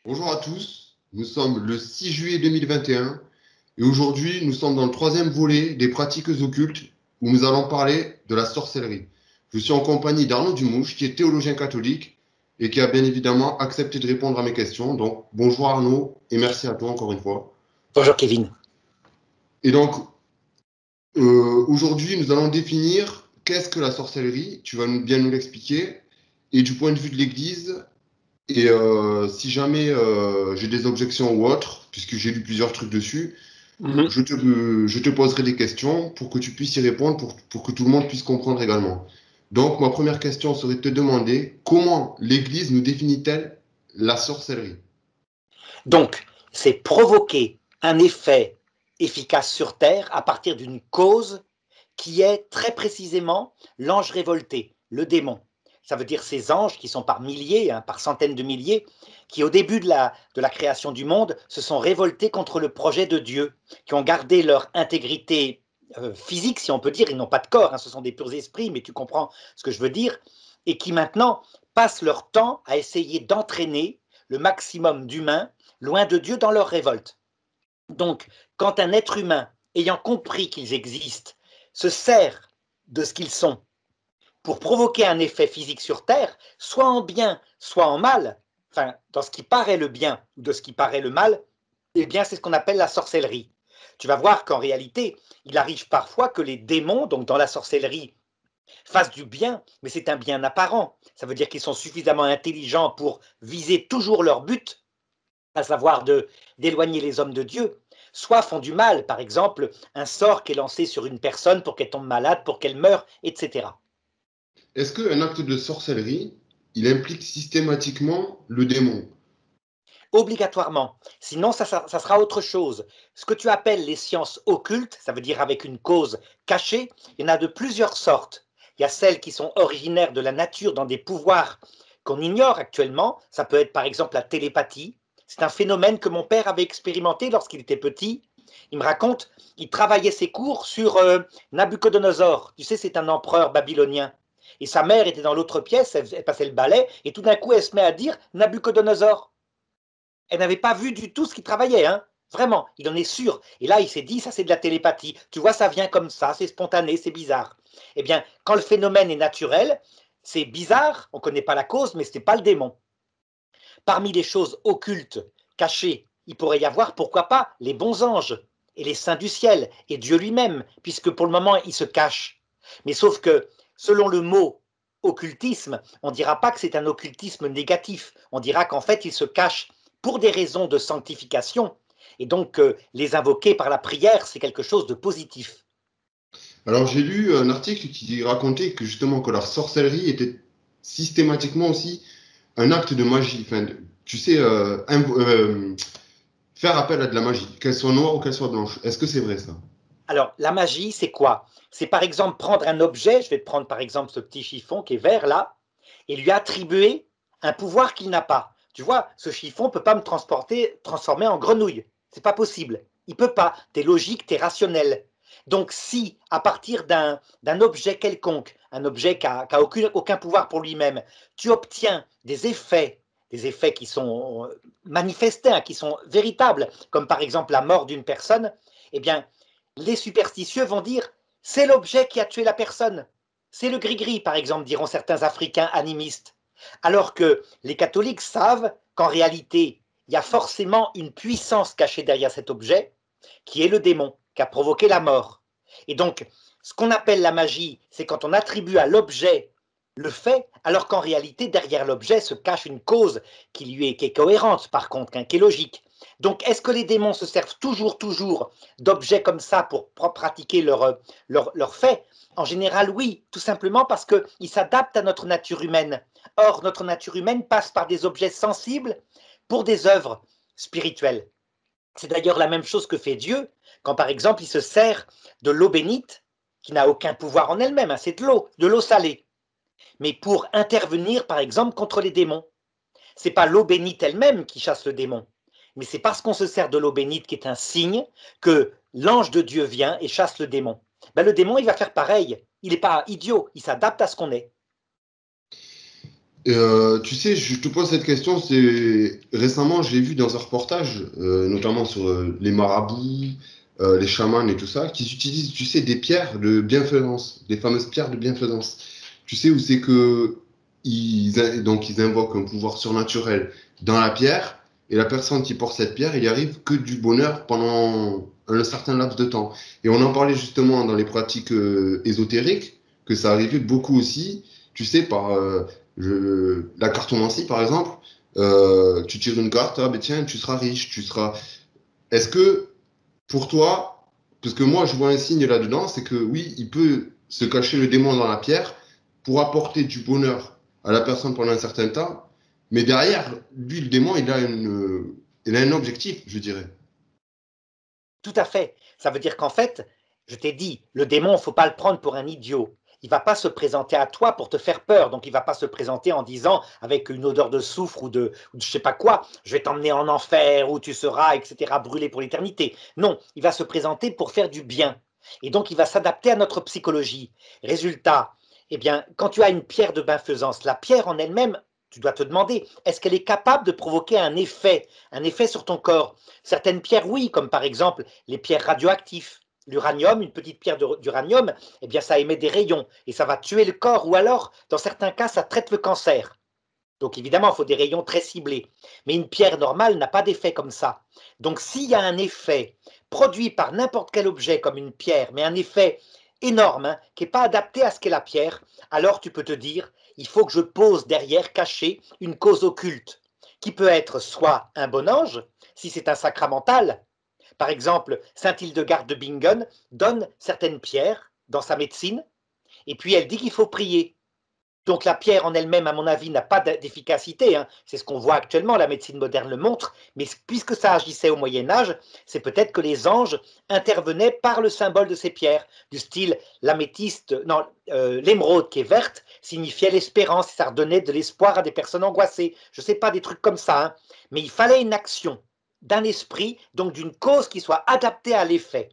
Bonjour à tous, nous sommes le 6 juillet 2021 et aujourd'hui nous sommes dans le troisième volet des pratiques occultes où nous allons parler de la sorcellerie. Je suis en compagnie d'Arnaud Dumouche qui est théologien catholique et qui a bien évidemment accepté de répondre à mes questions. Donc bonjour Arnaud et merci à toi encore une fois. Bonjour Kevin. Et donc aujourd'hui nous allons définir qu'est-ce que la sorcellerie, tu vas bien nous l'expliquer et du point de vue de l'Église. Et si jamais j'ai des objections ou autres, puisque j'ai lu plusieurs trucs dessus, Mhm. je te poserai des questions pour que tu puisses y répondre, pour que tout le monde puisse comprendre également. Donc, ma première question serait de te demander comment l'Église nous définit-elle la sorcellerie? Donc, c'est provoquer un effet efficace sur Terre à partir d'une cause qui est très précisément l'ange révolté, le démon. Ça veut dire ces anges qui sont par milliers, hein, par centaines de milliers, qui au début de la création du monde se sont révoltés contre le projet de Dieu, qui ont gardé leur intégrité physique, si on peut dire, ils n'ont pas de corps, hein, ce sont des purs esprits, mais tu comprends ce que je veux dire, et qui maintenant passent leur temps à essayer d'entraîner le maximum d'humains loin de Dieu dans leur révolte. Donc, quand un être humain, ayant compris qu'ils existent, se sert de ce qu'ils sont pour provoquer un effet physique sur Terre, soit en bien, soit en mal, enfin, dans ce qui paraît le bien ou de ce qui paraît le mal, eh bien, c'est ce qu'on appelle la sorcellerie. Tu vas voir qu'en réalité, il arrive parfois que les démons, donc dans la sorcellerie, fassent du bien, mais c'est un bien apparent. Ça veut dire qu'ils sont suffisamment intelligents pour viser toujours leur but, à savoir d'éloigner les hommes de Dieu, soit font du mal, par exemple, un sort qui est lancé sur une personne pour qu'elle tombe malade, pour qu'elle meure, etc. Est-ce qu'un acte de sorcellerie, il implique systématiquement le démon? Obligatoirement. Sinon, ça sera autre chose. Ce que tu appelles les sciences occultes, ça veut dire avec une cause cachée, il y en a de plusieurs sortes. Il y a celles qui sont originaires de la nature dans des pouvoirs qu'on ignore actuellement. Ça peut être par exemple la télépathie. C'est un phénomène que mon père avait expérimenté lorsqu'il était petit. Il me raconte, il travaillait ses cours sur Nabucodonosor. Tu sais, c'est un empereur babylonien. Et sa mère était dans l'autre pièce, elle passait le balai, et tout d'un coup, elle se met à dire Nabucodonosor. Elle n'avait pas vu du tout ce qu'il travaillait, hein. Vraiment, il en est sûr. Et là, il s'est dit, ça c'est de la télépathie. Tu vois, ça vient comme ça, c'est spontané, c'est bizarre. Eh bien, quand le phénomène est naturel, c'est bizarre, on ne connaît pas la cause, mais ce n'est pas le démon. Parmi les choses occultes, cachées, il pourrait y avoir, pourquoi pas, les bons anges et les saints du ciel et Dieu lui-même, puisque pour le moment, il se cache. Mais sauf que, selon le mot occultisme, on ne dira pas que c'est un occultisme négatif. On dira qu'en fait, il se cache pour des raisons de sanctification. Et donc, les invoquer par la prière, c'est quelque chose de positif. Alors j'ai lu un article qui racontait que justement que la sorcellerie était systématiquement aussi un acte de magie. Enfin, tu sais, faire appel à de la magie, qu'elle soit noire ou qu'elle soit blanche. Est-ce que c'est vrai ça? Alors, la magie, c'est quoi? C'est par exemple prendre un objet, je vais te prendre par exemple ce petit chiffon qui est vert là, et lui attribuer un pouvoir qu'il n'a pas. Tu vois, ce chiffon ne peut pas me transformer en grenouille. C'est pas possible. Il peut pas. Tu es logique, tu es rationnel. Donc, si à partir d'un objet quelconque, un objet qui n'a aucun pouvoir pour lui-même, tu obtiens des effets qui sont manifestés, hein, qui sont véritables, comme par exemple la mort d'une personne, eh bien, les superstitieux vont dire c'est l'objet qui a tué la personne. C'est le gris-gris, par exemple, diront certains Africains animistes. Alors que les catholiques savent qu'en réalité, il y a forcément une puissance cachée derrière cet objet, qui est le démon, qui a provoqué la mort. Et donc, ce qu'on appelle la magie, c'est quand on attribue à l'objet le fait, alors qu'en réalité, derrière l'objet se cache une cause qui est cohérente, par contre, hein, qui est logique. Donc, est-ce que les démons se servent toujours d'objets comme ça pour pratiquer leur fait? En général, oui, tout simplement parce qu'ils s'adaptent à notre nature humaine. Or, notre nature humaine passe par des objets sensibles pour des œuvres spirituelles. C'est d'ailleurs la même chose que fait Dieu quand, par exemple, il se sert de l'eau bénite, qui n'a aucun pouvoir en elle-même, hein, c'est de l'eau salée, mais pour intervenir, par exemple, contre les démons. Ce n'est pas l'eau bénite elle-même qui chasse le démon, mais c'est parce qu'on se sert de l'eau bénite qui est un signe que l'ange de Dieu vient et chasse le démon. Ben, le démon, il va faire pareil. Il n'est pas idiot, il s'adapte à ce qu'on est. Tu sais, je te pose cette question, c'est récemment, j'ai vu dans un reportage, notamment sur les marabouts, les chamans et tout ça, qui utilisent, tu sais, des pierres de bienfaisance, des fameuses pierres de bienfaisance. Tu sais où c'est que donc ils invoquent un pouvoir surnaturel dans la pierre, et la personne qui porte cette pierre, il y arrive que du bonheur pendant un certain laps de temps. Et on en parlait justement dans les pratiques ésotériques, que ça arrivait beaucoup aussi, tu sais, par la cartomancie, par exemple, tu tires une carte, ah ben tiens, tu seras riche, tu seras. Est-ce que pour toi, parce que moi je vois un signe là-dedans, c'est que oui, il peut se cacher le démon dans la pierre pour apporter du bonheur à la personne pendant un certain temps, mais derrière, lui, le démon, il a un objectif, je dirais. Tout à fait. Ça veut dire qu'en fait, je t'ai dit, le démon, il ne faut pas le prendre pour un idiot. Il ne va pas se présenter à toi pour te faire peur. Donc, il ne va pas se présenter en disant, avec une odeur de soufre ou de je ne sais pas quoi, je vais t'emmener en enfer où tu seras, etc., brûlé pour l'éternité. Non, il va se présenter pour faire du bien. Et donc, il va s'adapter à notre psychologie. Résultat, eh bien, quand tu as une pierre de bienfaisance, la pierre en elle-même, tu dois te demander, est-ce qu'elle est capable de provoquer un effet sur ton corps? Certaines pierres, oui, comme par exemple les pierres radioactives. L'uranium, une petite pierre d'uranium, eh bien, ça émet des rayons et ça va tuer le corps ou alors, dans certains cas, ça traite le cancer. Donc évidemment, il faut des rayons très ciblés. Mais une pierre normale n'a pas d'effet comme ça. Donc s'il y a un effet produit par n'importe quel objet comme une pierre, mais un effet énorme, hein, qui n'est pas adapté à ce qu'est la pierre, alors tu peux te dire, il faut que je pose derrière, caché, une cause occulte, qui peut être soit un bon ange, si c'est un sacramental. Par exemple, Saint Hildegarde de Bingen donne certaines pierres dans sa médecine, et puis elle dit qu'il faut prier. Donc la pierre en elle-même, à mon avis, n'a pas d'efficacité, hein. C'est ce qu'on voit actuellement, la médecine moderne le montre, mais puisque ça agissait au Moyen Âge, c'est peut-être que les anges intervenaient par le symbole de ces pierres, du style l'améthyste, non, l'émeraude qui est verte signifiait l'espérance, ça redonnait de l'espoir à des personnes angoissées. Je ne sais pas, des trucs comme ça, hein. Mais il fallait une action d'un esprit, donc d'une cause qui soit adaptée à l'effet.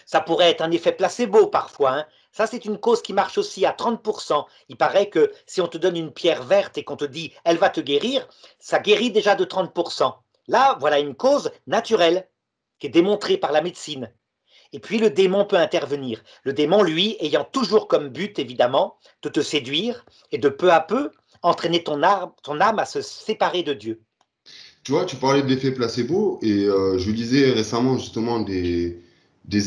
Ça pourrait être un effet placebo parfois, hein. Ça, c'est une cause qui marche aussi à 30%. Il paraît que si on te donne une pierre verte et qu'on te dit elle va te guérir, ça guérit déjà de 30%. Là, voilà une cause naturelle qui est démontrée par la médecine. Et puis le démon peut intervenir. Le démon, lui, ayant toujours comme but, évidemment, de te séduire et de peu à peu entraîner ton âme à se séparer de Dieu. Tu vois, tu parlais de l'effet placebo, et je lisais récemment justement des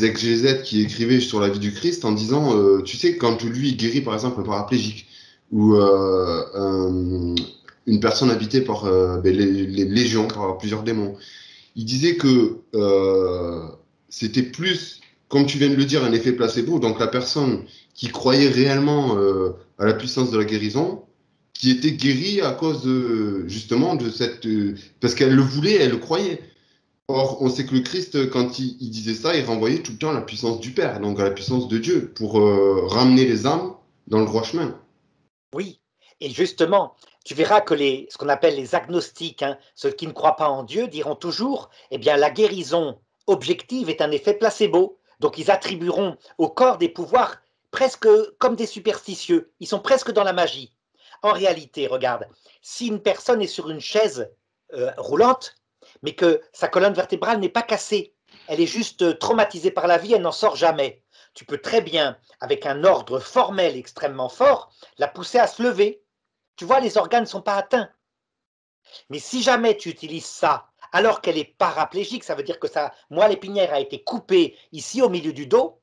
exégètes qui écrivaient sur la vie du Christ en disant, tu sais, quand lui guérit par exemple un paraplégique ou une personne habitée par les légions, par plusieurs démons, il disait que c'était plus, comme tu viens de le dire, un effet placebo, donc la personne qui croyait réellement à la puissance de la guérison, qui était guérie à cause de, justement de cette... parce qu'elle le voulait, elle le croyait. Or, on sait que le Christ, quand il disait ça, il renvoyait tout le temps à la puissance du Père, donc à la puissance de Dieu, pour ramener les âmes dans le droit chemin. Oui, et justement, tu verras que ce qu'on appelle les agnostiques, hein, ceux qui ne croient pas en Dieu, diront toujours, eh bien, la guérison objective est un effet placebo. Donc, ils attribueront au corps des pouvoirs presque comme des superstitieux. Ils sont presque dans la magie. En réalité, regarde, si une personne est sur une chaise roulante, mais que sa colonne vertébrale n'est pas cassée, elle est juste traumatisée par la vie, elle n'en sort jamais. Tu peux très bien, avec un ordre formel extrêmement fort, la pousser à se lever. Tu vois, les organes ne sont pas atteints. Mais si jamais tu utilises ça alors qu'elle est paraplégique, ça veut dire que sa moelle épinière a été coupée ici au milieu du dos,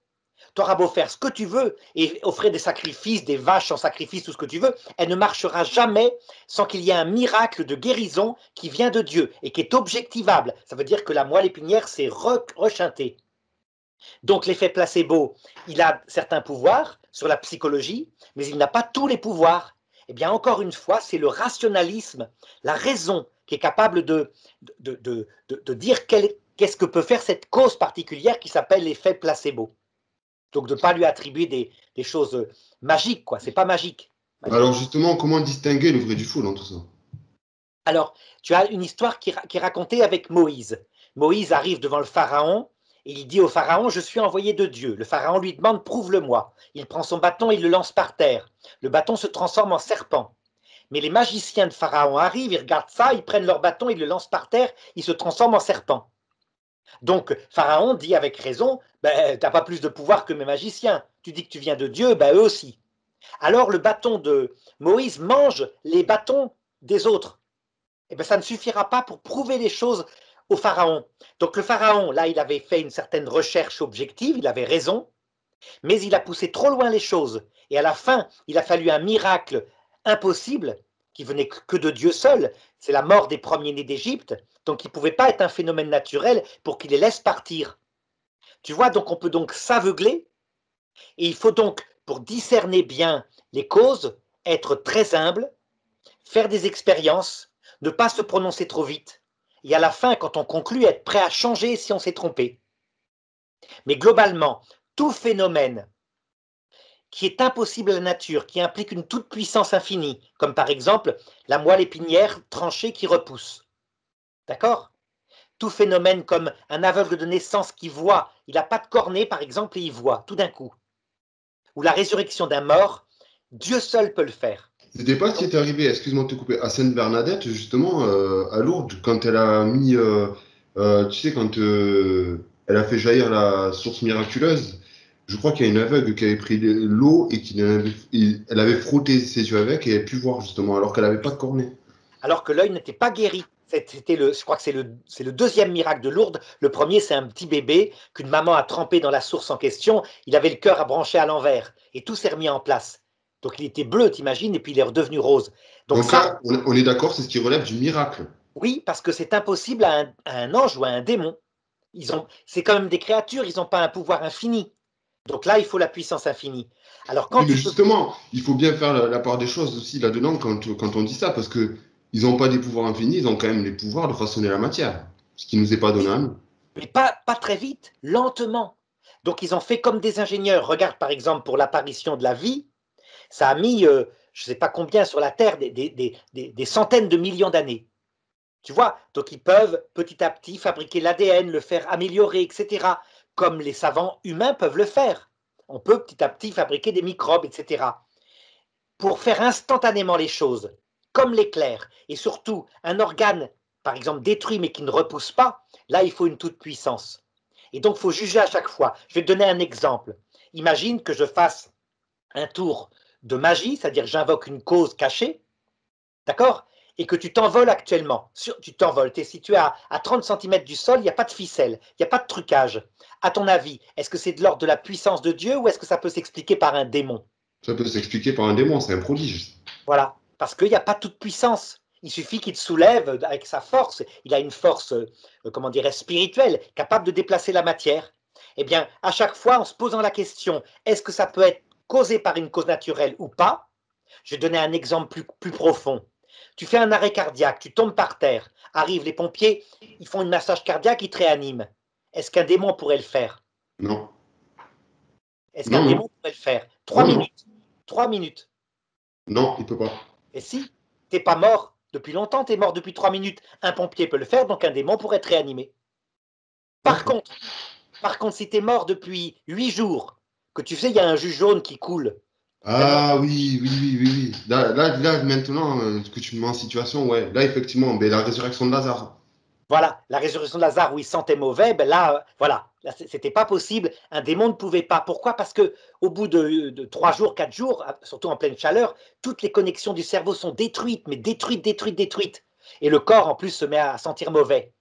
tu auras beau faire ce que tu veux et offrir des sacrifices, des vaches en sacrifice, tout ce que tu veux, elle ne marchera jamais sans qu'il y ait un miracle de guérison qui vient de Dieu et qui est objectivable. Ça veut dire que la moelle épinière s'est rechintée. Donc l'effet placebo, il a certains pouvoirs sur la psychologie, mais il n'a pas tous les pouvoirs. Eh bien, encore une fois, c'est le rationalisme, la raison qui est capable de dire qu'est-ce que peut faire cette cause particulière qui s'appelle l'effet placebo. Donc de ne pas lui attribuer des choses magiques, quoi. C'est pas magique. Alors justement, comment distinguer le vrai du faux dans tout ça? Alors, tu as une histoire qui est racontée avec Moïse. Moïse arrive devant le pharaon et il dit au pharaon, je suis envoyé de Dieu. Le pharaon lui demande, prouve-le-moi. Il prend son bâton et il le lance par terre. Le bâton se transforme en serpent. Mais les magiciens de Pharaon arrivent, ils regardent ça, ils prennent leur bâton, ils le lancent par terre, ils se transforment en serpent. Donc Pharaon dit avec raison, ben, tu n'as pas plus de pouvoir que mes magiciens. Tu dis que tu viens de Dieu, ben, eux aussi. Alors le bâton de Moïse mange les bâtons des autres. Eh ben, ça ne suffira pas pour prouver les choses au Pharaon. Donc le Pharaon, là, il avait fait une certaine recherche objective, il avait raison, mais il a poussé trop loin les choses. Et à la fin, il a fallu un miracle impossible qui venait que de Dieu seul. C'est la mort des premiers-nés d'Égypte. Donc il ne pouvait pas être un phénomène naturel pour qu'il les laisse partir. Tu vois, donc on peut donc s'aveugler et il faut donc, pour discerner bien les causes, être très humble, faire des expériences, ne pas se prononcer trop vite et à la fin, quand on conclut, être prêt à changer si on s'est trompé. Mais globalement, tout phénomène qui est impossible à la nature, qui implique une toute-puissance infinie, comme par exemple la moelle épinière tranchée qui repousse. D'accord? Tout phénomène comme un aveugle de naissance qui voit, il n'a pas de cornée par exemple et il voit tout d'un coup. Ou la résurrection d'un mort, Dieu seul peut le faire. C'était pas ce qui est arrivé, excuse-moi de te couper, à Sainte-Bernadette, justement, à Lourdes, quand elle a mis, tu sais, quand elle a fait jaillir la source miraculeuse, je crois qu'il y a une aveugle qui avait pris l'eau et elle avait frotté ses yeux avec et elle a pu voir, justement, alors qu'elle n'avait pas de cornée. Alors que l'œil n'était pas guéri. Je crois que c'est le deuxième miracle de Lourdes. Le premier, c'est un petit bébé qu'une maman a trempé dans la source en question. Il avait le cœur à brancher à l'envers et tout s'est remis en place. Donc il était bleu, t'imagines, et puis il est redevenu rose. Donc Donc ça, là, on est d'accord, c'est ce qui relève du miracle. oui, parce que c'est impossible à un ange ou à un démon. C'est quand même des créatures, ils n'ont pas un pouvoir infini. Donc là, il faut la puissance infinie. Alors quand Oui, mais tu peux... justement, il faut bien faire la part des choses aussi là-dedans quand on dit ça, parce que ils n'ont pas des pouvoirs infinis, ils ont quand même les pouvoirs de façonner la matière, ce qui nous est pas donné à Oui, nous. mais pas très vite, lentement. Donc ils ont fait comme des ingénieurs. Regarde par exemple pour l'apparition de la vie, ça a mis, je ne sais pas combien sur la Terre, des centaines de millions d'années. Tu vois, donc ils peuvent petit à petit fabriquer l'ADN, le faire améliorer, etc. Comme les savants humains peuvent le faire. On peut petit à petit fabriquer des microbes, etc. Pour faire instantanément les choses, comme l'éclair, et surtout un organe, par exemple, détruit mais qui ne repousse pas, là, il faut une toute-puissance. Et donc, il faut juger à chaque fois. Je vais te donner un exemple. Imagine que je fasse un tour de magie, c'est-à-dire que j'invoque une cause cachée, d'accord? Et que tu t'envoles actuellement. Tu t'envoles, tu es situé à 30 cm du sol, il n'y a pas de ficelle, il n'y a pas de trucage. À ton avis, est-ce que c'est de l'ordre de la puissance de Dieu ou est-ce que ça peut s'expliquer par un démon? Ça peut s'expliquer par un démon, c'est un prodige. Voilà, parce qu'il n'y a pas toute puissance. Il suffit qu'il te soulève avec sa force. Il a une force, comment dirais spirituelle, capable de déplacer la matière. Eh bien, à chaque fois, en se posant la question, est-ce que ça peut être causé par une cause naturelle ou pas? Je vais donner un exemple plus profond. Tu fais un arrêt cardiaque, tu tombes par terre, arrivent les pompiers, ils font une massage cardiaque, ils te réaniment. Est-ce qu'un démon pourrait le faire? Non, Est-ce qu'un non, non, démon pourrait le faire? Trois non, non, minutes. 3 minutes. non, il peut pas. Et si t'es pas mort depuis longtemps, t'es mort depuis 3 minutes, un pompier peut le faire, donc un démon pourrait être réanimé. Par D'accord. contre, par contre, si t'es mort depuis 8 jours, que tu sais, il y a un jus jaune qui coule, tellement. Ah oui, oui, oui, oui, oui. Là, maintenant que tu me mets en situation, ouais, là, effectivement, ben, la résurrection de Lazare. Voilà, la résurrection de Lazare où il sentait mauvais, ben là, voilà, là, c'était pas possible. Un démon ne pouvait pas. Pourquoi? Parce que au bout de 3 jours, 4 jours, surtout en pleine chaleur, toutes les connexions du cerveau sont détruites, mais détruites, détruites, détruites. Et le corps, en plus, se met à sentir mauvais.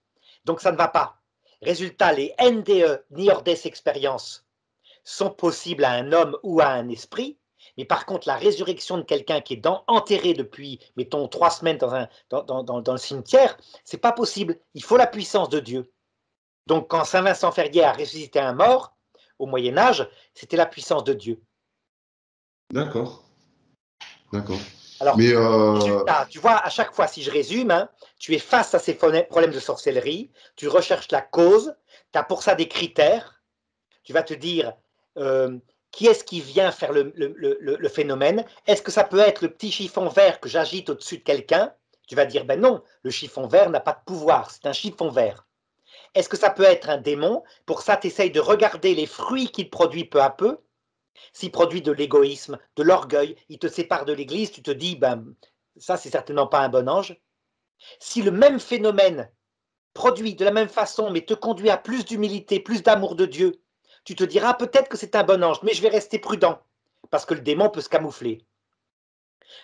Donc ça ne va pas. Résultat, les NDE, Near Death Experience, sont possibles à un homme ou à un esprit, mais par contre, la résurrection de quelqu'un qui est enterré depuis, mettons, 3 semaines dans le cimetière, c'est pas possible. Il faut la puissance de Dieu. Donc, quand Saint Vincent Ferrier a ressuscité un mort, au Moyen-Âge, c'était la puissance de Dieu. D'accord, d'accord. Alors, Mais résultat, tu vois, à chaque fois, si je résume, hein, tu es face à ces problèmes de sorcellerie, tu recherches la cause, tu as pour ça des critères, tu vas te dire euh, qui est-ce qui vient faire le phénomène? Est-ce que ça peut être le petit chiffon vert que j'agite au-dessus de quelqu'un? Tu vas dire, ben non, le chiffon vert n'a pas de pouvoir, c'est un chiffon vert. Est-ce que ça peut être un démon? Pour ça, tu essayes de regarder les fruits qu'il produit peu à peu. S'il produit de l'égoïsme, de l'orgueil, il te sépare de l'Église, tu te dis, ben, ça c'est certainement pas un bon ange. Si le même phénomène produit de la même façon, mais te conduit à plus d'humilité, plus d'amour de Dieu, tu te diras peut-être que c'est un bon ange, mais je vais rester prudent, parce que le démon peut se camoufler.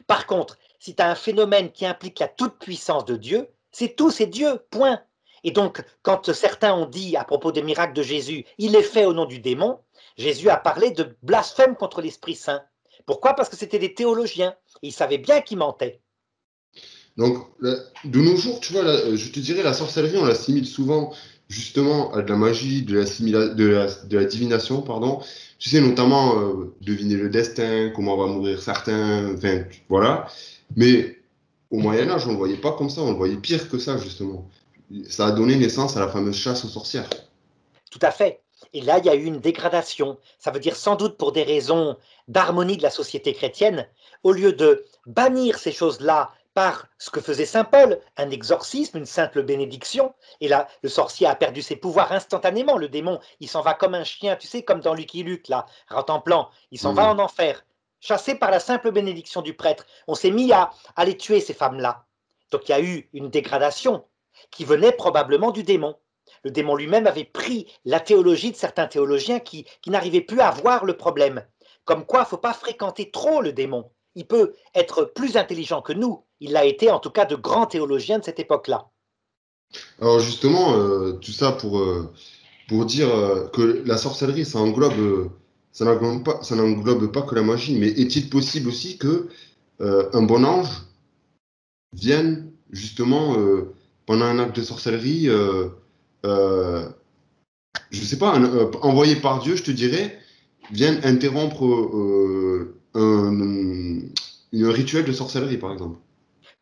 Par contre, si tu as un phénomène qui implique la toute-puissance de Dieu, c'est tout, c'est Dieu, point. Et donc, quand certains ont dit à propos des miracles de Jésus, il est fait au nom du démon, Jésus a parlé de blasphème contre l'Esprit Saint. Pourquoi? Parce que c'était des théologiens, et ils savaient bien qu'ils mentaient. Donc, de nos jours, tu vois, je te dirais, la sorcellerie, on l'assimile souvent justement à de la magie, de la divination, pardon. Tu sais, notamment deviner le destin, comment va mourir certains, enfin, voilà. Mais au Moyen Âge, on ne le voyait pas comme ça, on le voyait pire que ça, justement. Ça a donné naissance à la fameuse chasse aux sorcières. Tout à fait. Et là, il y a eu une dégradation. Ça veut dire sans doute pour des raisons d'harmonie de la société chrétienne, au lieu de bannir ces choses-là par ce que faisait Saint Paul, un exorcisme, une simple bénédiction, et là, le sorcier a perdu ses pouvoirs instantanément, le démon, il s'en va comme un chien, tu sais, comme dans Lucky Luke, là, Ratemplan, il s'en va Hmm. en enfer, chassé par la simple bénédiction du prêtre. On s'est mis à les tuer, ces femmes-là. Donc il y a eu une dégradation qui venait probablement du démon. Le démon lui-même avait pris la théologie de certains théologiens qui n'arrivaient plus à voir le problème. Comme quoi, il ne faut pas fréquenter trop le démon. Il peut être plus intelligent que nous. Il l'a été, en tout cas, de grands théologiens de cette époque-là. Alors justement, tout ça pour dire que la sorcellerie, ça n'englobe pas que la magie, mais est-il possible aussi que un bon ange vienne justement pendant un acte de sorcellerie, je sais pas, envoyé par Dieu, je te dirais, vienne interrompre une rituel de sorcellerie, par exemple.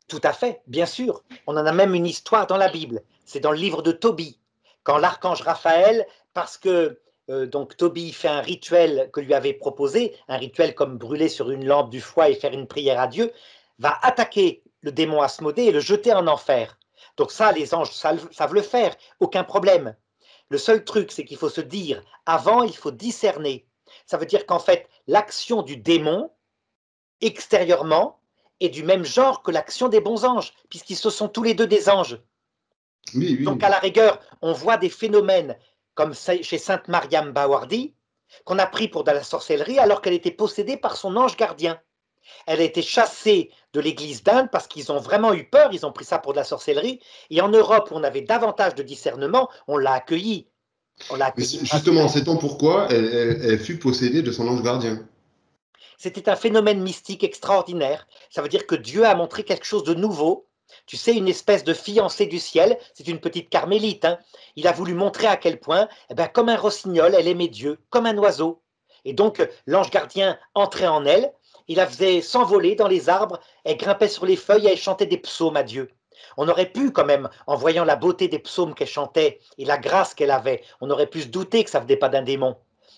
Tout à fait, bien sûr. On en a même une histoire dans la Bible. C'est dans le livre de Tobie, quand l'archange Raphaël, parce que donc Tobie fait un rituel que lui avait proposé, un rituel comme brûler sur une lampe du foie et faire une prière à Dieu, va attaquer le démon Asmodée et le jeter en enfer. Donc ça, les anges savent le faire, aucun problème. Le seul truc, c'est qu'il faut se dire, avant, il faut discerner. Ça veut dire qu'en fait, l'action du démon, extérieurement, est du même genre que l'action des bons anges, puisqu'ils se sont tous les deux des anges. Oui, Donc, à oui. la rigueur, on voit des phénomènes comme chez Sainte Mariam Bawardi, qu'on a pris pour de la sorcellerie alors qu'elle était possédée par son ange gardien. Elle a été chassée de l'église d'Inde parce qu'ils ont vraiment eu peur, ils ont pris ça pour de la sorcellerie. Et en Europe, où on avait davantage de discernement, on l'a accueillie. On l'a Mais accueillie justement, gracieusement. sait-on pourquoi elle fut possédée de son ange gardien? C'était un phénomène mystique extraordinaire. Ça veut dire que Dieu a montré quelque chose de nouveau. Tu sais, une espèce de fiancée du ciel, c'est une petite carmélite. Hein. Il a voulu montrer à quel point, eh ben, comme un rossignol, elle aimait Dieu, comme un oiseau. Et donc, l'ange gardien entrait en elle, il la faisait s'envoler dans les arbres, elle grimpait sur les feuilles et elle chantait des psaumes à Dieu. On aurait pu quand même, en voyant la beauté des psaumes qu'elle chantait et la grâce qu'elle avait, on aurait pu se douter que ça venait pas d'un démon,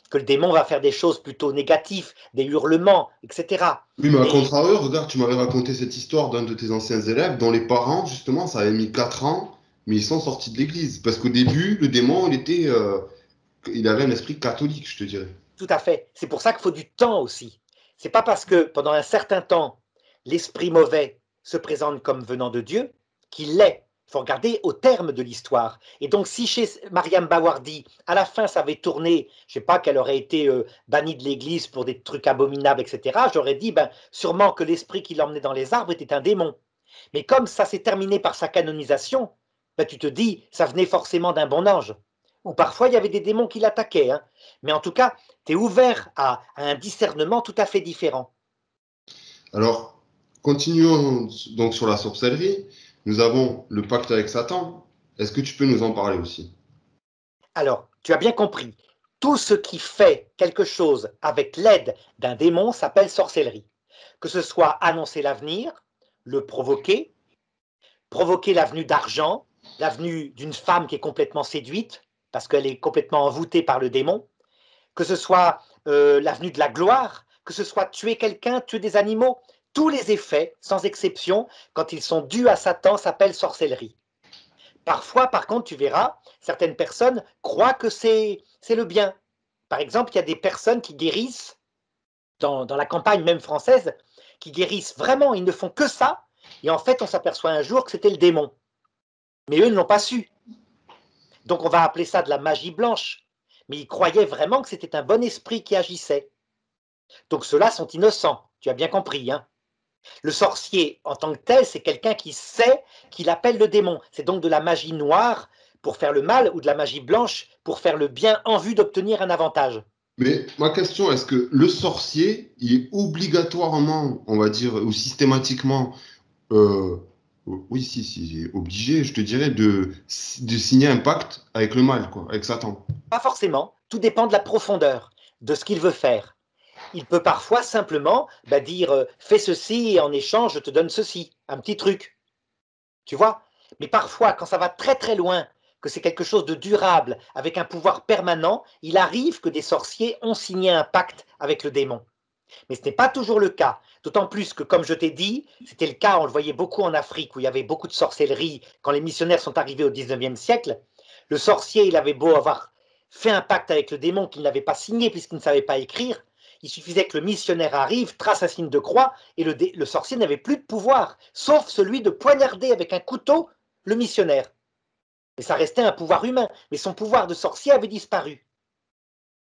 que le démon va faire des choses plutôt négatives, des hurlements, etc. Oui, mais à Mais contrario, regarde, tu m'avais raconté cette histoire d'un de tes anciens élèves dont les parents, justement, ça avait mis 4 ans, mais ils sont sortis de l'église. Parce qu'au début, le démon, il avait un esprit catholique, je te dirais. tout à fait, c'est pour ça qu'il faut du temps aussi. C'est pas parce que pendant un certain temps, l'esprit mauvais se présente comme venant de Dieu qu'il l'est. Il faut regarder au terme de l'histoire. Et donc, si chez Mariam Bawardi, à la fin, ça avait tourné, je ne sais pas, qu'elle aurait été bannie de l'église pour des trucs abominables, etc., j'aurais dit, ben, sûrement que l'esprit qui l'emmenait dans les arbres était un démon. Mais comme ça s'est terminé par sa canonisation, ben, tu te dis, ça venait forcément d'un bon ange. Ou parfois, il y avait des démons qui l'attaquaient. Hein. Mais en tout cas, tu es ouvert à un discernement tout à fait différent. Alors, continuons donc sur la sorcellerie. Nous avons le pacte avec Satan. Est-ce que tu peux nous en parler aussi? Alors, tu as bien compris, tout ce qui fait quelque chose avec l'aide d'un démon s'appelle sorcellerie. Que ce soit annoncer l'avenir, le provoquer, provoquer l'avenue d'argent, l'avenue d'une femme qui est complètement séduite, parce qu'elle est complètement envoûtée par le démon, que ce soit l'avenue de la gloire, que ce soit tuer quelqu'un, tuer des animaux, tous les effets, sans exception, quand ils sont dus à Satan, s'appellent sorcellerie. Parfois, par contre, tu verras, certaines personnes croient que c'est le bien. Par exemple, il y a des personnes qui guérissent, dans la campagne même française, qui guérissent vraiment, ils ne font que ça, Et en fait, on s'aperçoit un jour que c'était le démon. Mais eux ne l'ont pas su. Donc on va appeler ça de la magie blanche. Mais ils croyaient vraiment que c'était un bon esprit qui agissait. Donc ceux-là sont innocents, tu as bien compris, hein. Le sorcier, en tant que tel, c'est quelqu'un qui sait qu'il appelle le démon. C'est donc de la magie noire pour faire le mal ou de la magie blanche pour faire le bien en vue d'obtenir un avantage. Mais ma question, est-ce que le sorcier, il est obligatoirement, on va dire, ou systématiquement, euh, oui, si, il est obligé, je te dirais, de signer un pacte avec le mal, quoi, avec Satan. Pas forcément, tout dépend de la profondeur, de ce qu'il veut faire. Il peut parfois simplement dire fais ceci et en échange je te donne ceci, un petit truc, tu vois. Mais parfois, quand ça va très très loin, que c'est quelque chose de durable, avec un pouvoir permanent, il arrive que des sorciers ont signé un pacte avec le démon. Mais ce n'est pas toujours le cas, d'autant plus que, comme je t'ai dit, c'était le cas, on le voyait beaucoup en Afrique, où il y avait beaucoup de sorcellerie, quand les missionnaires sont arrivés au 19e siècle. Le sorcier, il avait beau avoir fait un pacte avec le démon qu'il n'avait pas signé puisqu'il ne savait pas écrire, il suffisait que le missionnaire arrive, trace un signe de croix, et le sorcier n'avait plus de pouvoir, sauf celui de poignarder avec un couteau le missionnaire. Mais ça restait un pouvoir humain, mais son pouvoir de sorcier avait disparu.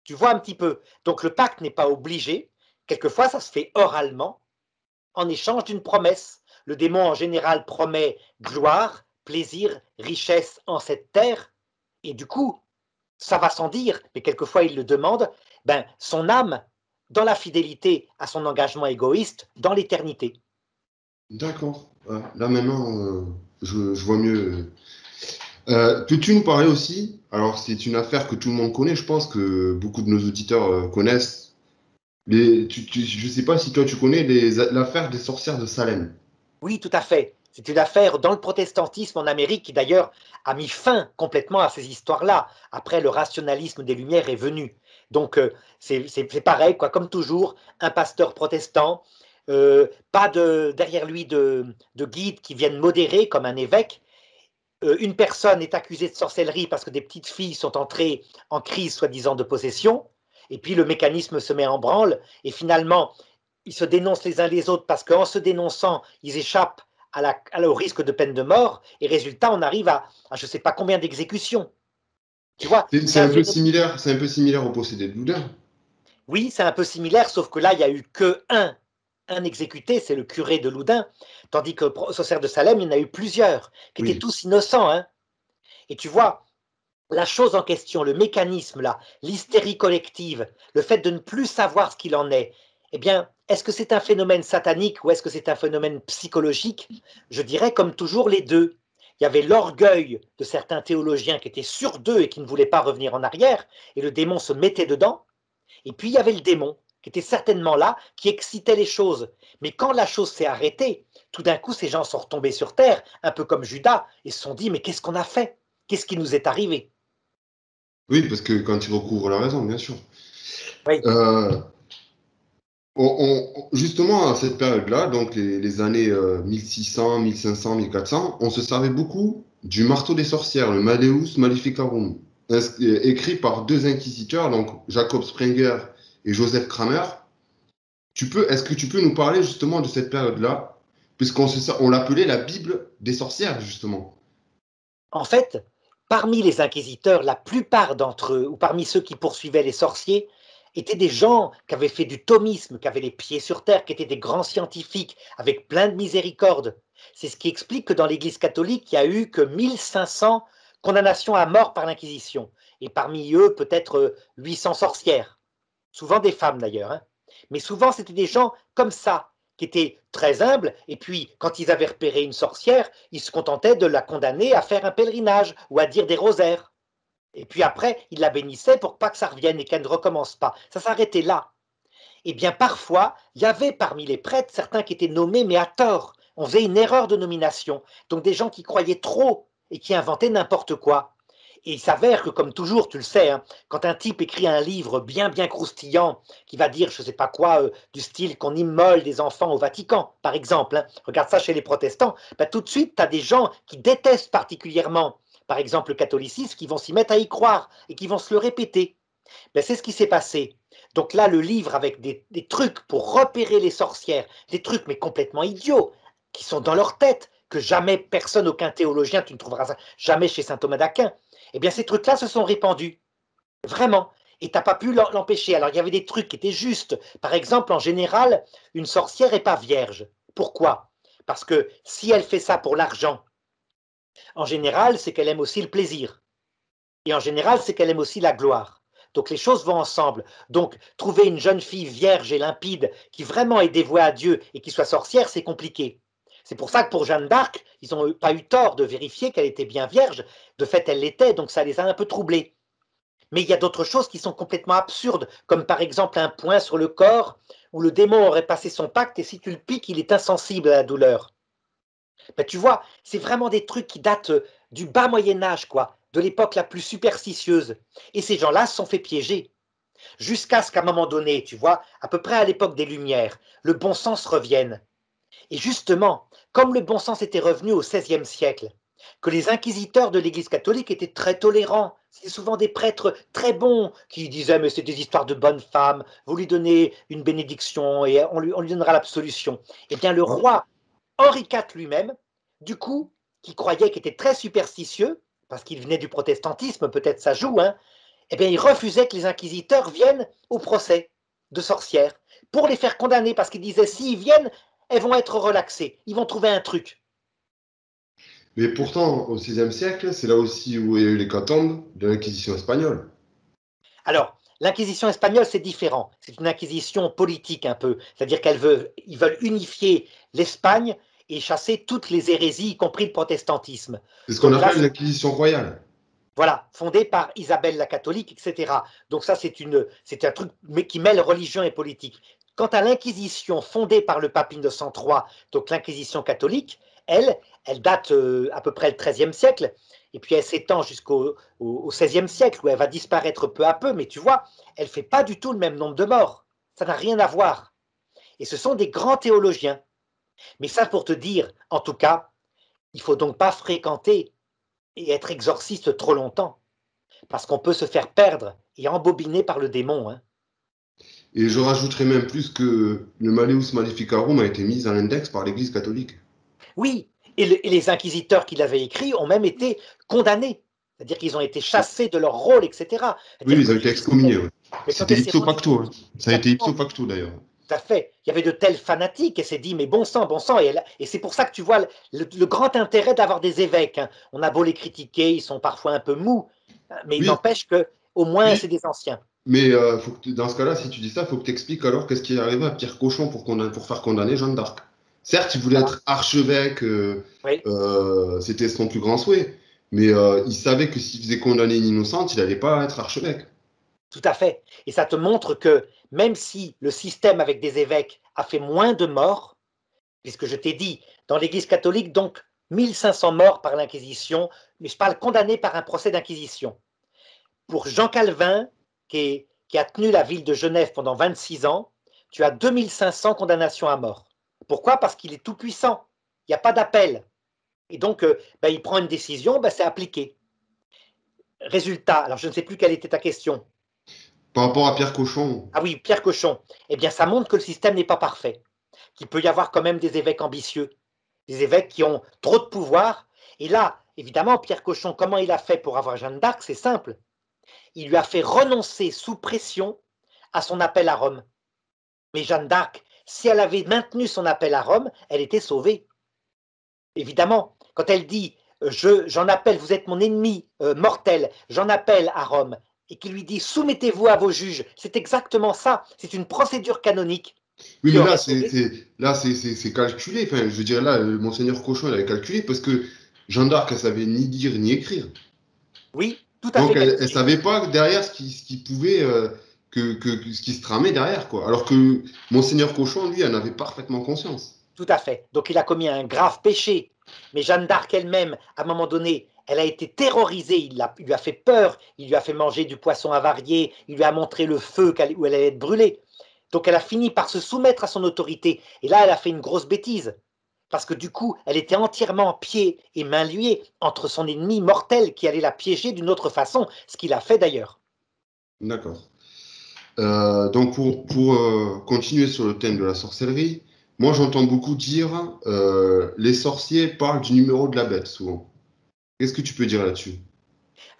Tu vois un petit peu. Donc le pacte n'est pas obligé. Quelquefois, ça se fait oralement, en échange d'une promesse. Le démon, en général, promet gloire, plaisir, richesse en cette terre. Et du coup, ça va sans dire, mais quelquefois il le demande, son âme dans la fidélité à son engagement égoïste dans l'éternité. D'accord. Là maintenant, je vois mieux. Peux-tu nous parler aussi? Alors, c'est une affaire que tout le monde connaît, je pense que beaucoup de nos auditeurs connaissent. Je ne sais pas si toi tu connais l'affaire des sorcières de Salem. Oui, tout à fait. C'est une affaire dans le protestantisme en Amérique qui d'ailleurs a mis fin complètement à ces histoires-là. Après, le rationalisme des Lumières est venu. Donc c'est pareil, quoi, comme toujours, un pasteur protestant, pas derrière lui de guide qui vienne modérer comme un évêque. Une personne est accusée de sorcellerie parce que des petites filles sont entrées en crise soi-disant de possession, et puis le mécanisme se met en branle, et finalement, ils se dénoncent les uns les autres parce qu'en se dénonçant, ils échappent au risque de peine de mort, et résultat, on arrive à je ne sais pas combien d'exécutions. Tu vois, c'est C'est un un peu phénomène. similaire, c'est un peu similaire au possédé de Loudun. Oui, c'est un peu similaire, sauf que là, il n'y a eu que un exécuté, c'est le curé de Loudun, tandis que au Sorcière de Salem, il y en a eu plusieurs, qui étaient Oui. tous innocents, hein. Et tu vois, la chose en question, le mécanisme là, l'hystérie collective, le fait de ne plus savoir ce qu'il en est, eh bien, est-ce que c'est un phénomène satanique ou est-ce que c'est un phénomène psychologique? Je dirais comme toujours les deux. Il y avait l'orgueil de certains théologiens qui étaient sûrs d'eux et qui ne voulaient pas revenir en arrière, et le démon se mettait dedans. Et puis il y avait le démon qui était certainement là, qui excitait les choses. Mais quand la chose s'est arrêtée, tout d'un coup, ces gens sont retombés sur terre, un peu comme Judas, et se sont dit, mais qu'est-ce qu'on a fait? Qu'est-ce qui nous est arrivé? Oui, parce que quand il recouvre la raison, bien sûr. Oui. Euh, justement, à cette période-là, donc les années 1600, 1500, 1400, on se servait beaucoup du marteau des sorcières, le Malleus Maleficarum, écrit par deux inquisiteurs, donc Jacob Sprenger et Joseph Kramer. Est-ce que tu peux nous parler justement de cette période-là, on l'appelait la Bible des sorcières, justement. En fait, parmi les inquisiteurs, la plupart d'entre eux, ou parmi ceux qui poursuivaient les sorciers, étaient des gens qui avaient fait du thomisme, qui avaient les pieds sur terre, qui étaient des grands scientifiques, avec plein de miséricorde. C'est ce qui explique que dans l'Église catholique, il n'y a eu que 1500 condamnations à mort par l'Inquisition. Et parmi eux, peut-être 800 sorcières. Souvent des femmes d'ailleurs, hein. Mais souvent, c'était des gens comme ça, qui étaient très humbles, et puis quand ils avaient repéré une sorcière, ils se contentaient de la condamner à faire un pèlerinage ou à dire des rosaires. Et puis après, ils la bénissaient pour pas que ça revienne et qu'elle ne recommence pas. Ça s'arrêtait là. Eh bien, parfois, il y avait parmi les prêtres certains qui étaient nommés, mais à tort. On faisait une erreur de nomination. Donc des gens qui croyaient trop et qui inventaient n'importe quoi. Et il s'avère que, comme toujours, tu le sais, hein, quand un type écrit un livre bien, bien croustillant, qui va dire, je ne sais pas quoi, du style qu'on immole des enfants au Vatican, par exemple, hein, regarde ça chez les protestants, tout de suite, tu as des gens qui détestent particulièrement, par exemple, le catholicisme, qui vont s'y mettre à y croire et qui vont se le répéter. C'est ce qui s'est passé. Donc là, le livre avec des trucs pour repérer les sorcières, des trucs mais complètement idiots, qui sont dans leur tête, que jamais personne, aucun théologien, tu ne trouveras ça jamais chez saint Thomas d'Aquin. Eh bien, ces trucs-là se sont répandus, vraiment. Et tu n'as pas pu l'empêcher. Alors, il y avait des trucs qui étaient justes. Par exemple, en général, une sorcière n'est pas vierge. Pourquoi? Parce que si elle fait ça pour l'argent, en général, c'est qu'elle aime aussi le plaisir. Et en général, c'est qu'elle aime aussi la gloire. Donc les choses vont ensemble. Donc trouver une jeune fille vierge et limpide qui vraiment est dévouée à Dieu et qui soit sorcière, c'est compliqué. C'est pour ça que pour Jeanne d'Arc, ils n'ont pas eu tort de vérifier qu'elle était bien vierge. De fait, elle l'était, donc ça les a un peu troublés. Mais il y a d'autres choses qui sont complètement absurdes, comme par exemple un point sur le corps où le démon aurait passé son pacte et si tu le piques, il est insensible à la douleur. Ben, tu vois, c'est vraiment des trucs qui datent du bas Moyen-Âge, quoi, de l'époque la plus superstitieuse. Et ces gens-là se sont fait piéger. Jusqu'à ce qu'à un moment donné, tu vois, à peu près à l'époque des Lumières, le bon sens revienne. Et justement, comme le bon sens était revenu au XVIe siècle, que les inquisiteurs de l'Église catholique étaient très tolérants, c'était souvent des prêtres très bons qui disaient mais c'est des histoires de bonnes femmes, vous lui donnez une bénédiction et on lui donnera l'absolution. Eh bien le roi Henri IV lui-même, du coup, qui croyait qu'il était très superstitieux, parce qu'il venait du protestantisme, peut-être ça joue, hein, eh bien, il refusait que les inquisiteurs viennent au procès de sorcières pour les faire condamner, parce qu'il disait s'ils viennent, elles vont être relaxées, ils vont trouver un truc. Mais pourtant, au XVIe siècle, c'est là aussi où il y a eu l'hécatombe de l'Inquisition espagnole. Alors, l'inquisition espagnole, c'est différent. C'est une inquisition politique un peu. C'est-à-dire qu'ils veulent unifier l'Espagne et chasser toutes les hérésies, y compris le protestantisme. C'est ce qu'on Donc là, appelle l'Inquisition royale. voilà, fondée par Isabelle la catholique, etc. Donc ça, c'est un truc qui mêle religion et politique. Quant à l'Inquisition fondée par le pape Innocent III, donc l'Inquisition catholique, elle date à peu près le XIIIe siècle, et puis elle s'étend jusqu'au XVIe siècle, où elle va disparaître peu à peu, mais tu vois, elle ne fait pas du tout le même nombre de morts. Ça n'a rien à voir. Et ce sont des grands théologiens. Mais ça, pour te dire, en tout cas, il ne faut donc pas fréquenter et être exorciste trop longtemps. Parce qu'on peut se faire perdre et embobiner par le démon. Hein. Et je rajouterais même plus que le Malleus Maleficarum a été mis à l'index par l'Église catholique. Oui, et les inquisiteurs qui l'avaient écrit ont même été condamnés. C'est-à-dire qu'ils ont été chassés de leur rôle, etc. Oui, C'est-à-dire ils que ont été excommuniés. Ouais. mais quand C'était elle s'est ipso rendue facto. Hein. compte, Ça a été ipso exactement, facto d'ailleurs. tout à fait, il y avait de tels fanatiques, et s'est dit, mais bon sang, et c'est pour ça que tu vois le grand intérêt d'avoir des évêques. Hein. On a beau les critiquer, ils sont parfois un peu mous, mais il Oui, n'empêche que au moins oui. c'est des anciens. Mais dans ce cas-là, si tu dis ça, il faut que tu expliques alors qu'est-ce qui est arrivé à Pierre Cochon pour faire condamner Jeanne d'Arc. Certes, il voulait Voilà. être archevêque, Oui. c'était son plus grand souhait, mais il savait que s'il faisait condamner une innocente, il n'allait pas être archevêque. Tout à fait. Et ça te montre que même si le système avec des évêques a fait moins de morts, puisque je t'ai dit, dans l'Église catholique, donc 1500 morts par l'Inquisition, mais je parle condamnés par un procès d'Inquisition. Pour Jean Calvin, qui a tenu la ville de Genève pendant 26 ans, tu as 2500 condamnations à mort. Pourquoi? Parce qu'il est tout puissant. Il n'y a pas d'appel. Et donc, ben, il prend une décision, ben, c'est appliqué. Résultat, alors je ne sais plus quelle était ta question. Par rapport à Pierre Cochon, Ah oui, Pierre Cochon. Eh bien, ça montre que le système n'est pas parfait, qu'il peut y avoir quand même des évêques ambitieux, des évêques qui ont trop de pouvoir. Et là, évidemment, Pierre Cochon, comment il a fait pour avoir Jeanne d'Arc? C'est simple. Il lui a fait renoncer sous pression à son appel à Rome. Mais Jeanne d'Arc, si elle avait maintenu son appel à Rome, elle était sauvée. Évidemment, quand elle dit j'en appelle, vous êtes mon ennemi mortel, j'en appelle à Rome, et qu'il lui dit soumettez-vous à vos juges, c'est exactement ça. C'est une procédure canonique oui, qui mais aurait là, sauvé. c'est calculé. Enfin, je veux dire, là, Monseigneur Cochon, il avait calculé parce que Jeanne d'Arc, elle savait ni dire ni écrire. Oui, tout à Donc, fait elle ne calculé. savait pas derrière ce qui pouvait, ce qui se tramait derrière, quoi. Alors que Monseigneur Cochon, lui, en avait parfaitement conscience. Tout à fait. Donc il a commis un grave péché. Mais Jeanne d'Arc elle-même, à un moment donné, elle a été terrorisée, il lui a fait peur, il lui a fait manger du poisson avarié, il lui a montré le feu où elle allait être brûlée. Donc elle a fini par se soumettre à son autorité. Et là, elle a fait une grosse bêtise. Parce que du coup, elle était entièrement pieds et mains liés entre son ennemi mortel qui allait la piéger d'une autre façon, ce qu'il a fait d'ailleurs. D'accord. Donc, pour continuer sur le thème de la sorcellerie, Moi, j'entends beaucoup dire les sorciers parlent du numéro de la bête, souvent. Qu'est-ce que tu peux dire là-dessus?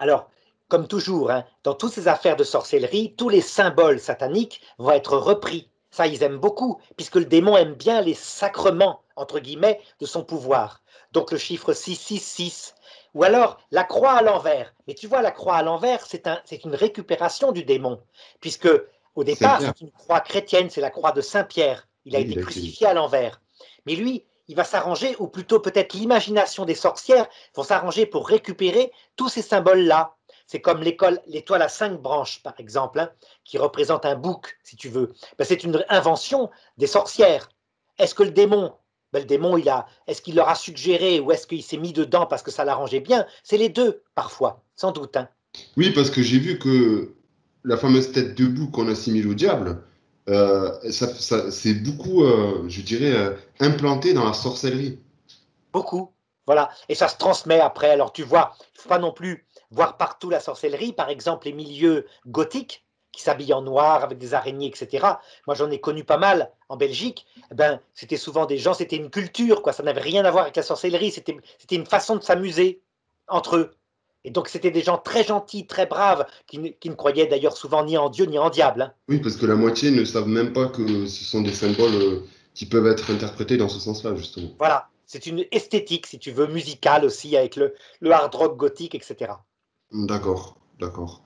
Alors, comme toujours, hein, dans toutes ces affaires de sorcellerie, tous les symboles sataniques vont être repris. Ça, ils aiment beaucoup, puisque le démon aime bien les sacrements, entre guillemets, de son pouvoir. Donc le chiffre 666, ou alors la croix à l'envers. Mais tu vois, la croix à l'envers, c'est une récupération du démon, puisque au départ, Saint-Pierre. c'est une croix chrétienne, c'est la croix de Saint-Pierre. Il a Oui, été il a été. crucifié à l'envers. Mais lui, il va s'arranger, ou plutôt peut-être l'imagination des sorcières vont s'arranger pour récupérer tous ces symboles-là. C'est comme l'étoile à 5 branches, par exemple, hein, qui représente un bouc, si tu veux. Ben, c'est une invention des sorcières. Est-ce que le démon, ben, est-ce qu'il leur a suggéré ou est-ce qu'il s'est mis dedans parce que ça l'arrangeait bien? C'est les deux, parfois, sans doute. Hein. Oui, parce que j'ai vu que la fameuse tête de bouc qu'on assimile au diable, c'est beaucoup, je dirais, implanté dans la sorcellerie. Beaucoup. Voilà. Et ça se transmet après. Alors tu vois, il ne faut pas non plus voir partout la sorcellerie. Par exemple, les milieux gothiques qui s'habillent en noir avec des araignées, etc. Moi, j'en ai connu pas mal en Belgique. Eh ben, c'était souvent des gens, c'était une culture, quoi. Ça n'avait rien à voir avec la sorcellerie. C'était une façon de s'amuser entre eux. Et donc, c'était des gens très gentils, très braves, qui ne croyaient d'ailleurs souvent ni en Dieu ni en diable. Hein. Oui, parce que la moitié ne savent même pas que ce sont des symboles qui peuvent être interprétés dans ce sens-là, justement. Voilà. C'est une esthétique, si tu veux, musicale aussi, avec le hard rock gothique, etc. D'accord, d'accord.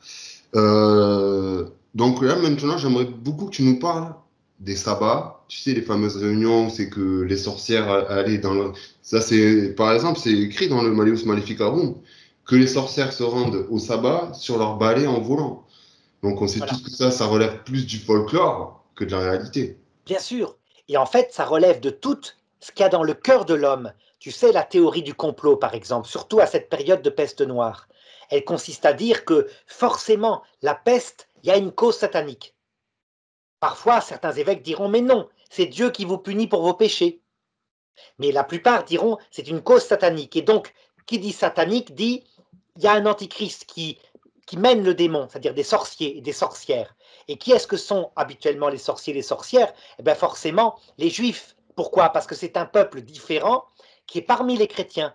Donc là, maintenant, j'aimerais beaucoup que tu nous parles des sabbats. Tu sais, les fameuses réunions où c'est que les sorcières allaient dans le... Ça, c'est, par exemple, c'est écrit dans le Malleus Maleficarum que les sorcières se rendent au sabbat sur leur balai en volant. Donc on sait Voilà. tous que ça relève plus du folklore que de la réalité. Bien sûr. Et en fait, ça relève de tout ce qu'il y a dans le cœur de l'homme. Tu sais, la théorie du complot, par exemple, surtout à cette période de peste noire, elle consiste à dire que forcément, la peste, il y a une cause satanique. Parfois, certains évêques diront, mais non, c'est Dieu qui vous punit pour vos péchés. Mais la plupart diront, c'est une cause satanique. Et donc, qui dit satanique dit, il y a un antichrist qui mène le démon, c'est-à-dire des sorciers et des sorcières. Et qui est-ce que sont habituellement les sorciers et les sorcières? Eh bien forcément, les juifs. Pourquoi? Parce que c'est un peuple différent qui est parmi les chrétiens.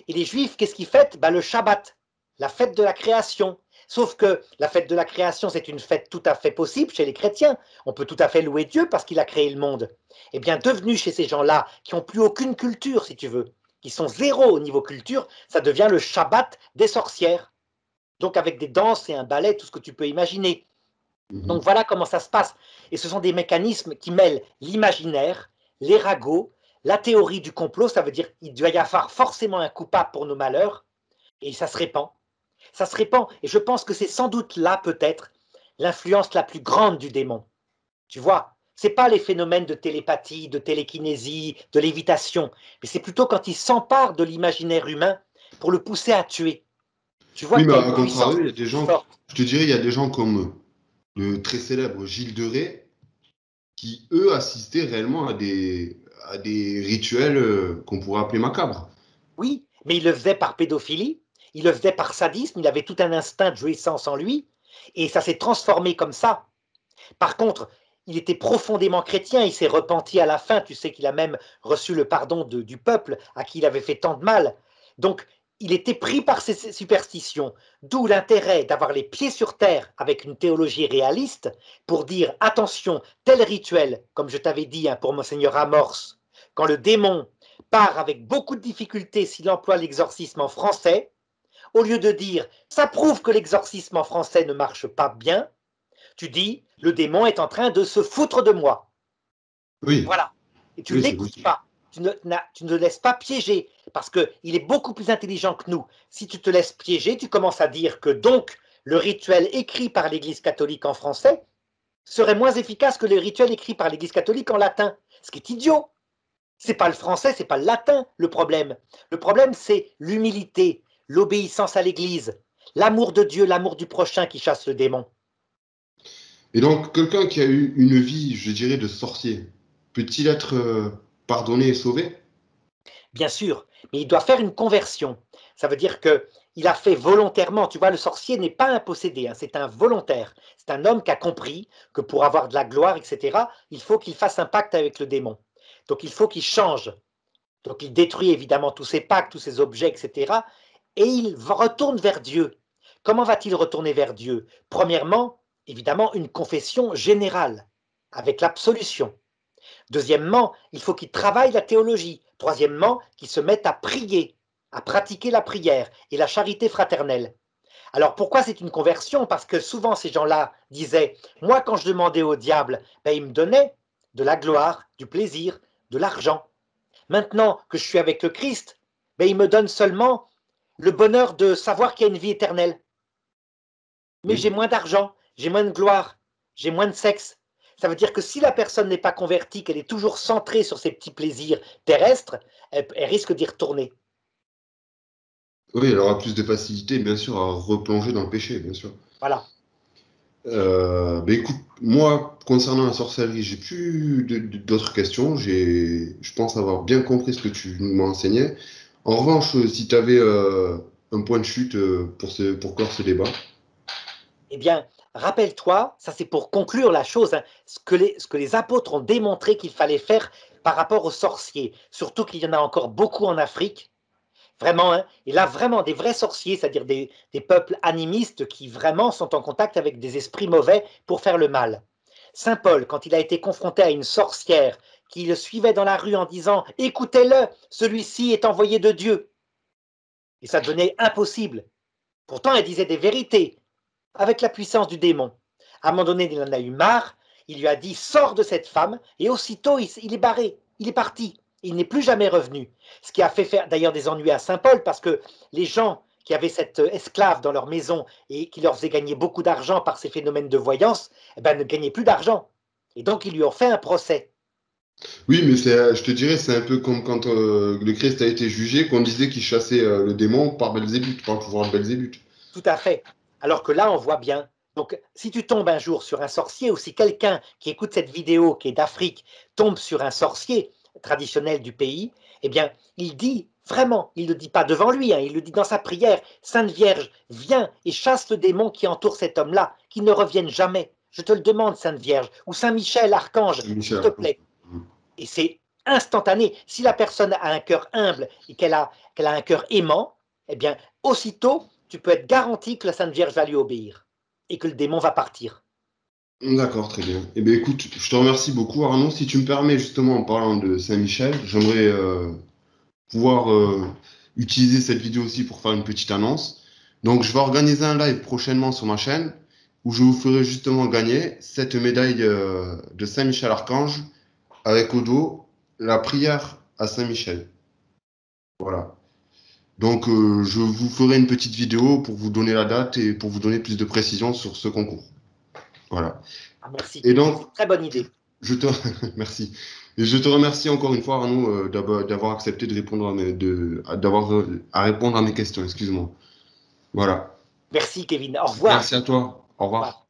Et les juifs, qu'est-ce qu'ils fêtent? Ben, le Shabbat, la fête de la création. Sauf que la fête de la création, c'est une fête tout à fait possible chez les chrétiens. On peut tout à fait louer Dieu parce qu'il a créé le monde. Eh bien, devenu chez ces gens-là, qui n'ont plus aucune culture, si tu veux, qui sont zéro au niveau culture, ça devient le Shabbat des sorcières. Donc avec des danses et un ballet, tout ce que tu peux imaginer. Donc Mhm. voilà comment ça se passe. Et ce sont des mécanismes qui mêlent l'imaginaire, les ragots, la théorie du complot, ça veut dire qu'il doit y avoir forcément un coupable pour nos malheurs, et ça se répand. Ça se répand, et je pense que c'est sans doute là, peut-être, l'influence la plus grande du démon. Tu vois, c'est pas les phénomènes de télépathie, de télékinésie, de lévitation, mais c'est plutôt quand il s'empare de l'imaginaire humain pour le pousser à tuer. Tu vois Oui, qu'il mais y a à une puissance contrario, il y a des gens, forte. je te dirais, il y a des gens comme le très célèbre Gilles de Rais qui, eux, assistaient réellement à des rituels qu'on pourrait appeler macabres. Oui, mais il le faisait par pédophilie, il le faisait par sadisme, il avait tout un instinct de jouissance en lui, et ça s'est transformé comme ça. Par contre, il était profondément chrétien, il s'est repenti à la fin, tu sais qu'il a même reçu le pardon du peuple à qui il avait fait tant de mal. Donc, il était pris par ces superstitions, d'où l'intérêt d'avoir les pieds sur terre avec une théologie réaliste pour dire attention, tel rituel, comme je t'avais dit hein, pour Monseigneur Amorce, quand le démon part avec beaucoup de difficultés s'il emploie l'exorcisme en français, au lieu de dire ça prouve que l'exorcisme en français ne marche pas bien, tu dis, le démon est en train de se foutre de moi. Oui, Voilà. Et tu ne oui, c'est l'écoutes logique. pas. Tu ne le laisses pas piéger parce qu'il est beaucoup plus intelligent que nous. Si tu te laisses piéger, tu commences à dire que donc le rituel écrit par l'Église catholique en français serait moins efficace que le rituel écrit par l'Église catholique en latin. Ce qui est idiot. C'est pas le français, c'est pas le latin le problème. Le problème, c'est l'humilité, l'obéissance à l'Église, l'amour de Dieu, l'amour du prochain qui chasse le démon. Et donc, quelqu'un qui a eu une vie, je dirais, de sorcier, peut-il être pardonné et sauvé? Bien sûr, mais il doit faire une conversion. Ça veut dire que il a fait volontairement. Tu vois, le sorcier n'est pas un possédé, hein, c'est un volontaire. C'est un homme qui a compris que pour avoir de la gloire, etc., il faut qu'il fasse un pacte avec le démon. Donc il faut qu'il change. Donc il détruit évidemment tous ses pactes, tous ses objets, etc. Et il retourne vers Dieu. Comment va-t-il retourner vers Dieu? Premièrement, évidemment, une confession générale, avec l'absolution. Deuxièmement, il faut qu'il travaille la théologie. Troisièmement, qu'il se mette à prier, à pratiquer la prière et la charité fraternelle. Alors pourquoi c'est une conversion? Parce que souvent ces gens-là disaient, moi quand je demandais au diable, ben, il me donnait de la gloire, du plaisir, de l'argent. Maintenant que je suis avec le Christ, ben, il me donne seulement le bonheur de savoir qu'il y a une vie éternelle. Mais j'ai Oui. moins d'argent, j'ai moins de gloire, j'ai moins de sexe. Ça veut dire que si la personne n'est pas convertie, qu'elle est toujours centrée sur ses petits plaisirs terrestres, elle risque d'y retourner. Oui, elle aura plus de facilité, bien sûr, à replonger dans le péché, bien sûr. Voilà. Ben écoute, moi, concernant la sorcellerie, j'ai plus d'autres questions. Je pense avoir bien compris ce que tu m'as enseigné. En revanche, si tu avais un point de chute pour clore ce débat. Eh bien, rappelle-toi, ça c'est pour conclure la chose, hein, ce que les apôtres ont démontré qu'il fallait faire par rapport aux sorciers, surtout qu'il y en a encore beaucoup en Afrique, vraiment, hein, et là vraiment des vrais sorciers, c'est-à-dire des peuples animistes qui vraiment sont en contact avec des esprits mauvais pour faire le mal. Saint Paul, quand il a été confronté à une sorcière qui le suivait dans la rue en disant « Écoutez-le, celui-ci est envoyé de Dieu », et ça devenait impossible. Pourtant, elle disait des vérités, avec la puissance du démon. À un moment donné, il en a eu marre, il lui a dit sors de cette femme, et aussitôt il est barré, il est parti, il n'est plus jamais revenu. Ce qui a fait faire d'ailleurs des ennuis à Saint Paul, parce que les gens qui avaient cette esclave dans leur maison et qui leur faisait gagner beaucoup d'argent par ces phénomènes de voyance, eh ben, ne gagnaient plus d'argent. Et donc ils lui ont fait un procès. Oui, mais je te dirais, c'est un peu comme quand le Christ a été jugé, qu'on disait qu'il chassait le démon par Belzébuth, par le pouvoir de Belzébuth. Tout à fait. Alors que là, on voit bien. Donc, si tu tombes un jour sur un sorcier, ou si quelqu'un qui écoute cette vidéo, qui est d'Afrique, tombe sur un sorcier traditionnel du pays, eh bien, il dit vraiment, il ne le dit pas devant lui, hein, il le dit dans sa prière, Sainte Vierge, viens et chasse le démon qui entoure cet homme-là, qu'il ne revienne jamais. Je te le demande, Sainte Vierge, ou Saint Michel, Archange, Saint-Michel s'il te Archange. plaît. Et c'est instantané. Si la personne a un cœur humble et qu'elle a un cœur aimant, eh bien, aussitôt, tu peux être garanti que la Sainte Vierge va lui obéir et que le démon va partir. D'accord, très bien. Eh bien, écoute, je te remercie beaucoup, Arnaud. Si tu me permets, justement, en parlant de Saint-Michel, j'aimerais pouvoir utiliser cette vidéo aussi pour faire une petite annonce. Donc, je vais organiser un live prochainement sur ma chaîne où je vous ferai justement gagner cette médaille de Saint-Michel-Archange avec au dos la prière à Saint-Michel. Voilà. Donc, je vous ferai une petite vidéo pour vous donner la date et pour vous donner plus de précisions sur ce concours. Voilà. Ah, merci Et Kevin, donc, c'est une très bonne idée. je te merci. Et je te remercie encore une fois, Arnaud, d'avoir accepté de répondre à répondre à mes questions. Excuse-moi. Voilà. Merci Kevin, au Merci revoir. à toi. Au Au revoir. revoir.